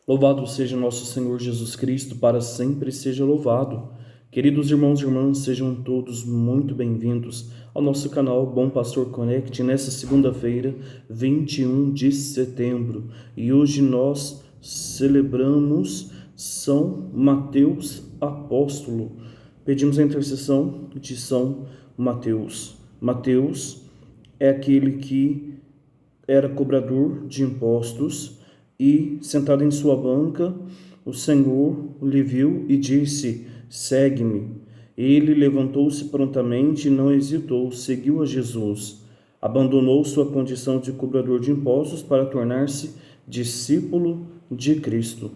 Louvado seja nosso Senhor Jesus Cristo, para sempre seja louvado. Queridos irmãos e irmãs, sejam todos muito bem-vindos ao nosso canal Bom Pastor Connect nessa segunda-feira, 21 de setembro. E hoje nós celebramos São Mateus Apóstolo. Pedimos a intercessão de São Mateus. Mateus é aquele que era cobrador de impostos e, sentado em sua banca, o Senhor lhe viu e disse: segue-me. Ele levantou-se prontamente e não hesitou, seguiu a Jesus. Abandonou sua condição de cobrador de impostos para tornar-se discípulo de Cristo.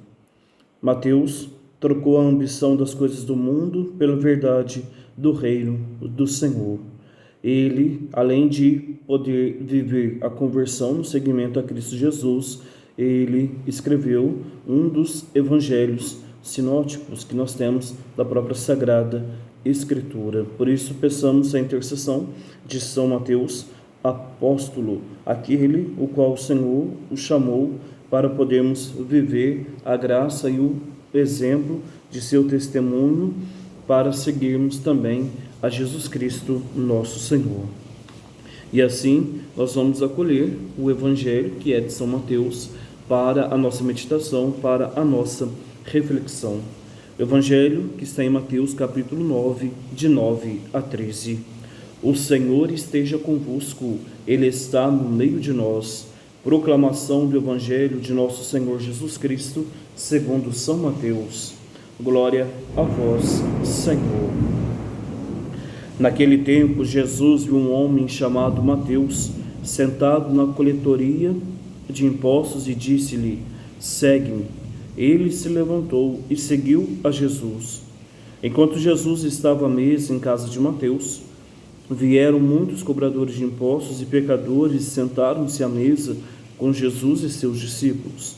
Mateus trocou a ambição das coisas do mundo pela verdade do reino do Senhor. Ele, além de poder viver a conversão no seguimento a Cristo Jesus, ele escreveu um dos evangelhos sinóticos que nós temos da própria Sagrada Escritura. Por isso, peçamos a intercessão de São Mateus, apóstolo, aquele o qual o Senhor o chamou para podermos viver a graça e o exemplo de seu testemunho, para seguirmos também a Jesus Cristo, nosso Senhor. E assim, nós vamos acolher o Evangelho, que é de São Mateus, para a nossa meditação, para a nossa reflexão. O Evangelho que está em Mateus, capítulo 9, de 9 a 13. O Senhor esteja convosco, Ele está no meio de nós. Proclamação do Evangelho de nosso Senhor Jesus Cristo, segundo São Mateus. Glória a vós, Senhor. Naquele tempo, Jesus viu um homem chamado Mateus, sentado na coletoria de impostos, e disse-lhe: segue-me. Ele se levantou e seguiu a Jesus. Enquanto Jesus estava à mesa em casa de Mateus, vieram muitos cobradores de impostos e pecadores e sentaram-se à mesa com Jesus e seus discípulos.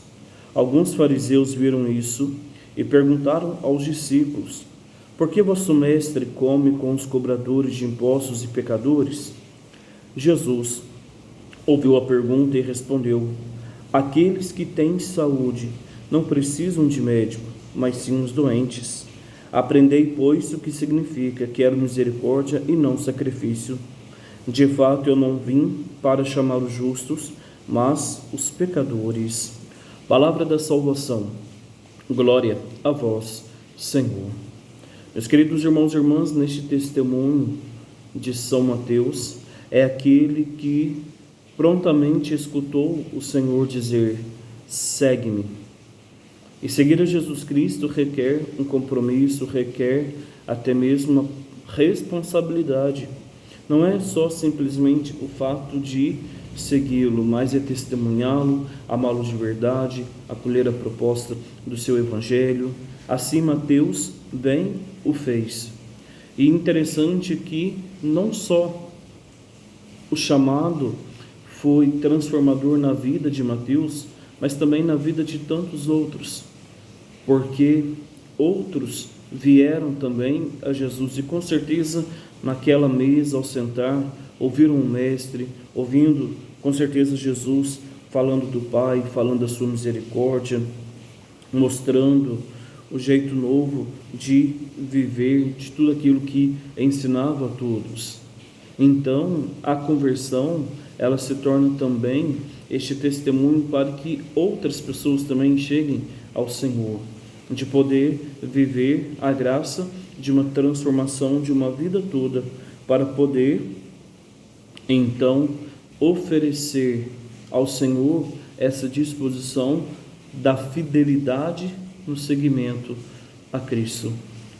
Alguns fariseus viram isso e perguntaram aos discípulos: por que vosso mestre come com os cobradores de impostos e pecadores? Jesus ouviu a pergunta e respondeu: aqueles que têm saúde não precisam de médico, mas sim os doentes. Aprendei, pois, o que significa: quero misericórdia e não sacrifício. De fato, eu não vim para chamar os justos, mas os pecadores. Palavra da salvação. Glória a vós, Senhor. Meus queridos irmãos e irmãs, neste testemunho de São Mateus, é aquele que prontamente escutou o Senhor dizer: segue-me. E seguir a Jesus Cristo requer um compromisso, requer até mesmo uma responsabilidade. Não é só simplesmente o fato de segui-lo, mas é testemunhá-lo, amá-lo de verdade, acolher a proposta do seu Evangelho. Assim Mateus bem o fez. E interessante que não só o chamado foi transformador na vida de Mateus, mas também na vida de tantos outros, porque outros vieram também a Jesus e com certeza naquela mesa, ao sentar, ouviram o Mestre, ouvindo com certeza Jesus falando do Pai, falando da sua misericórdia, mostrando o jeito novo de viver, de tudo aquilo que ensinava a todos. Então, a conversão, ela se torna também este testemunho para que outras pessoas também cheguem ao Senhor, de poder viver a graça de uma transformação de uma vida toda, para poder, então, oferecer ao Senhor essa disposição da fidelidade no seguimento a Cristo.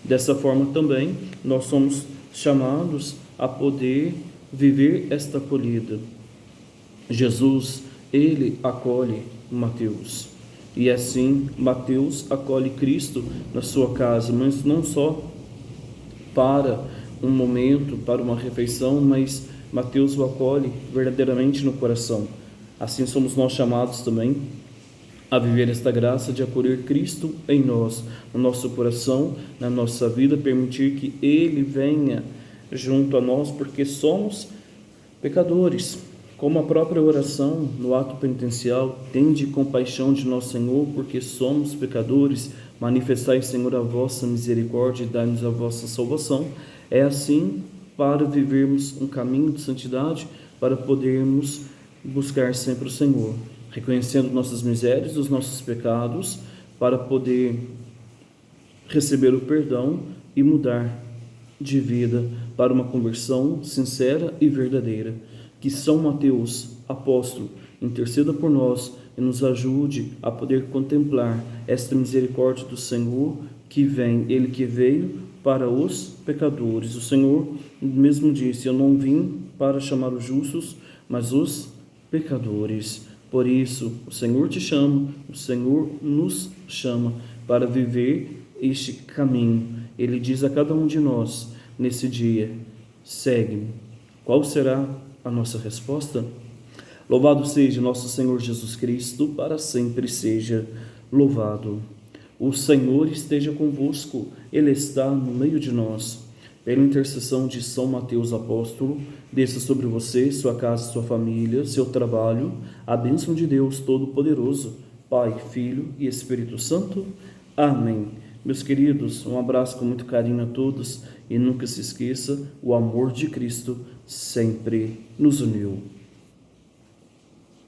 Dessa forma também, nós somos chamados a poder viver esta acolhida. Jesus, ele acolhe Mateus. E assim, Mateus acolhe Cristo na sua casa, mas não só para um momento, para uma refeição, mas Mateus o acolhe verdadeiramente no coração. Assim somos nós chamados também a viver esta graça de acolher Cristo em nós, no nosso coração, na nossa vida, permitir que Ele venha junto a nós, porque somos pecadores, Como a própria oração, no ato penitencial, tende compaixão de nosso Senhor, porque somos pecadores, manifestai, Senhor, a vossa misericórdia e dai-nos a vossa salvação, é assim para vivermos um caminho de santidade, para podermos buscar sempre o Senhor, reconhecendo nossas misérias, os nossos pecados, para poder receber o perdão e mudar de vida para uma conversão sincera e verdadeira. Que São Mateus, apóstolo, interceda por nós e nos ajude a poder contemplar esta misericórdia do Senhor Ele que veio para os pecadores. O Senhor mesmo disse: eu não vim para chamar os justos, mas os pecadores. Por isso, o Senhor te chama, o Senhor nos chama para viver este caminho. Ele diz a cada um de nós nesse dia: segue-me. Qual será a nossa resposta? Louvado seja nosso Senhor Jesus Cristo, para sempre seja louvado. O Senhor esteja convosco, Ele está no meio de nós. Pela intercessão de São Mateus Apóstolo, desça sobre você, sua casa, sua família, seu trabalho, a bênção de Deus Todo-Poderoso, Pai, Filho e Espírito Santo. Amém. Meus queridos, um abraço com muito carinho a todos e nunca se esqueça, o amor de Cristo sempre nos uniu.